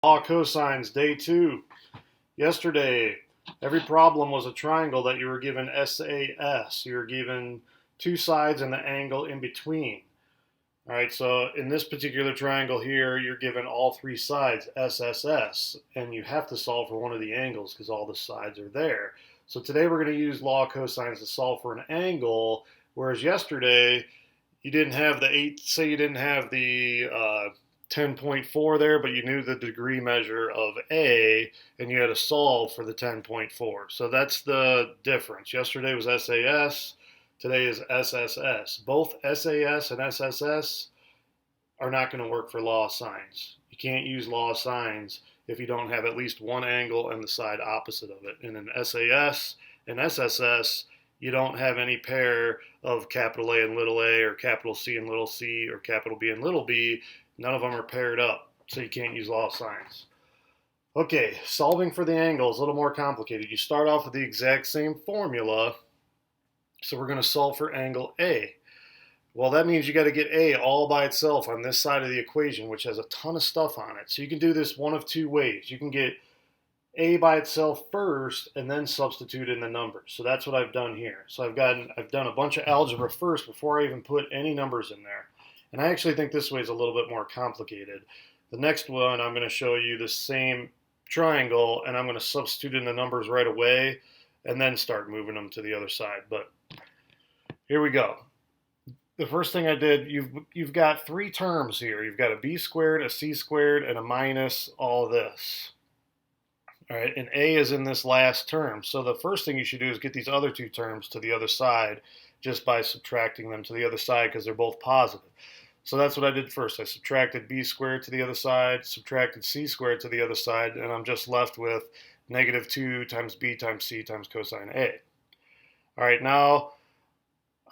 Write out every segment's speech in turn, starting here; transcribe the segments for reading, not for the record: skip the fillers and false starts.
Law cosines, day 2. Yesterday, every problem was a triangle that you were given SAS. You were given two sides and the angle in between. All right, so in this particular triangle here, you're given all three sides, SSS, and you have to solve for one of the angles because all the sides are there. So today we're going to use law cosines to solve for an angle, whereas yesterday you didn't have the 8, say you didn't have the 10.4 there, but you knew the degree measure of A, and you had to solve for the 10.4. So that's the difference. Yesterday was SAS, today is SSS. Both SAS and SSS are not going to work for law of sines. You can't use law of sines if you don't have at least one angle and the side opposite of it. And in SAS and SSS, you don't have any pair of capital A and little a, or capital C and little c, or capital B and little b. None of them are paired up, so you can't use law of sines. Okay, solving for the angle is a little more complicated. You start off with the exact same formula, so we're going to solve for angle A. Well, that means you got to get A all by itself on this side of the equation, which has a ton of stuff on it. So you can do this one of two ways. You can get A by itself first and then substitute in the numbers. So that's what I've done here. So I've done a bunch of algebra first before I even put any numbers in there. And I actually think this way is a little bit more complicated. The next one, I'm going to show you the same triangle, and I'm going to substitute in the numbers right away and then start moving them to the other side. But here we go. The first thing I did, you've got three terms here. You've got a b squared, a c squared, and a minus all this. All right, and a is in this last term. So the first thing you should do is get these other two terms to the other side just by subtracting them to the other side because they're both positive. So that's what I did first. I subtracted b squared to the other side, subtracted c squared to the other side, and I'm just left with negative 2 times b times c times cosine A. All right, now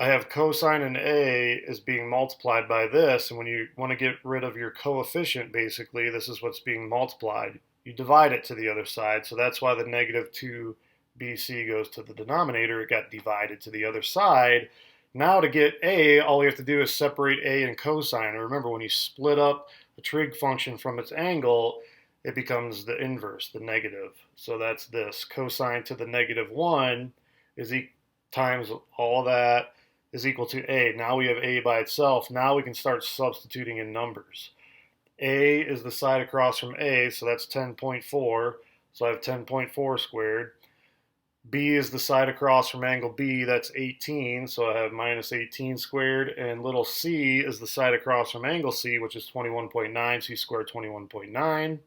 I have cosine in A is being multiplied by this, and when you want to get rid of your coefficient, basically, this is what's being multiplied. You divide it to the other side, so that's why the negative 2bc goes to the denominator. It got divided to the other side. Now to get A, all we have to do is separate A and cosine. And remember, when you split up a trig function from its angle, it becomes the inverse, the negative. So that's this. Cosine to the negative 1 is times all that is equal to A. Now we have A by itself. Now we can start substituting in numbers. A is the side across from A, so that's 10.4. So I have 10.4 squared. B is the side across from angle B, that's 18, so I have minus 18 squared, and little c is the side across from angle C, which is 21.9, c squared 21.9, and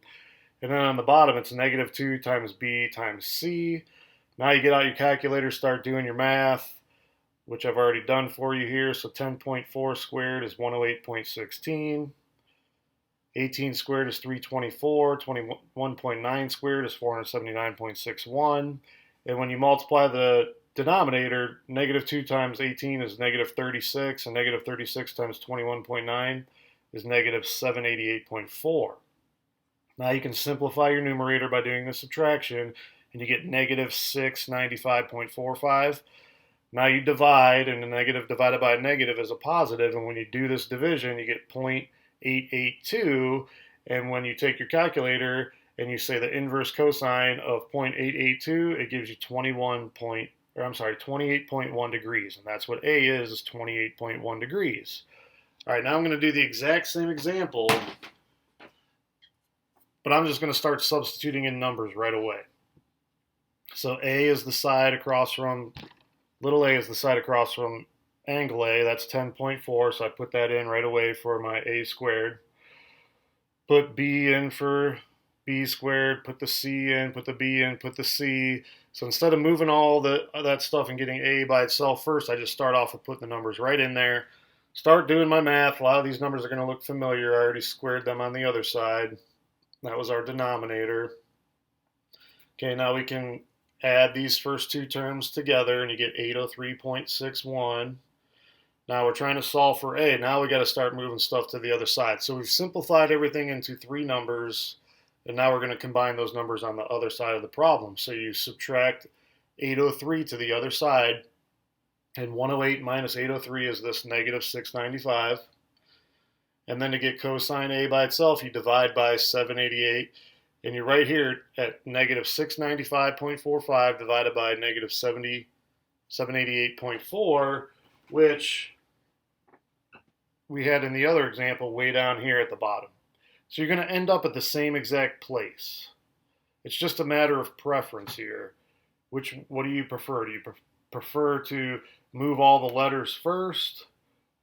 then on the bottom it's negative 2 times B times C. Now you get out your calculator, start doing your math, which I've already done for you here, so 10.4 squared is 108.16, 18 squared is 324, 21.9 squared is 479.61, and when you multiply the denominator, negative 2 times 18 is negative 36, and negative 36 times 21.9 is negative 788.4. Now you can simplify your numerator by doing the subtraction, and you get negative 695.45. Now you divide, and a negative divided by a negative is a positive, and when you do this division, you get 0.882, and when you take your calculator and you say the inverse cosine of 0.882, it gives you 28.1 degrees, and that's what A is 28.1 degrees. All right, now I'm going to do the exact same example, but I'm just going to start substituting in numbers right away. So A is the side across from, little a is the side across from angle A, that's 10.4, so I put that in right away for my A squared. Put B in for B squared, put the C in, put the B in, put the C. So instead of moving all that stuff and getting A by itself first, I just start off with putting the numbers right in there. Start doing my math. A lot of these numbers are going to look familiar. I already squared them on the other side. That was our denominator. Okay, now we can add these first two terms together and you get 803.61. Now we're trying to solve for A. Now we got to start moving stuff to the other side. So we've simplified everything into three numbers, and now we're going to combine those numbers on the other side of the problem. So you subtract 803 to the other side, and 108 minus 803 is this negative 695. And then to get cosine A by itself, you divide by 788. And you're right here at negative 695.45 divided by negative 788.4, which we had in the other example way down here at the bottom. So you're going to end up at the same exact place. It's just a matter of preference here. What do you prefer? Do you prefer to move all the letters first,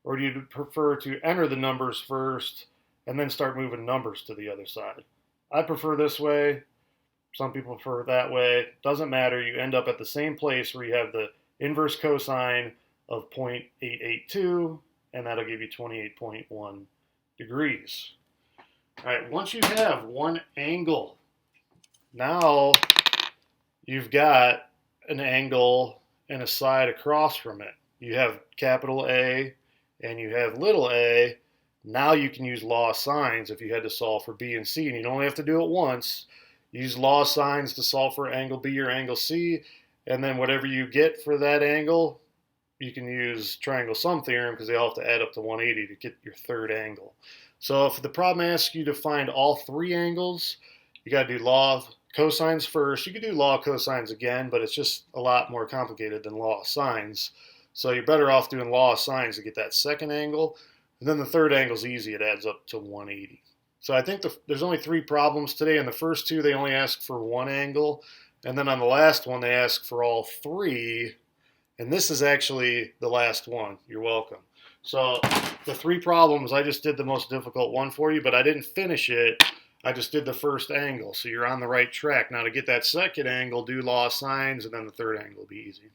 or do you prefer to enter the numbers first and then start moving numbers to the other side? I prefer this way. Some people prefer that way. Doesn't matter. You end up at the same place where you have the inverse cosine of 0.882, and that'll give you 28.1 degrees. All right, once you have one angle, now you've got an angle and a side across from it. You have capital A and you have little a. Now you can use law of sines if you had to solve for B and C, and you don't have to do it once. Use law of sines to solve for angle B or angle C, and then whatever you get for that angle, you can use triangle sum theorem because they all have to add up to 180 to get your third angle. So if the problem asks you to find all three angles, you got to do law of cosines first. You could do law of cosines again, but it's just a lot more complicated than law of sines. So you're better off doing law of sines to get that second angle. And then the third angle is easy. It adds up to 180. So I think there's only three problems today. In the first two, they only ask for one angle. And then on the last one, they ask for all three. And this is actually the last one. You're welcome. So the three problems, I just did the most difficult one for you, but I didn't finish it. I just did the first angle. So you're on the right track. Now to get that second angle, do law of sines, and then the third angle will be easy.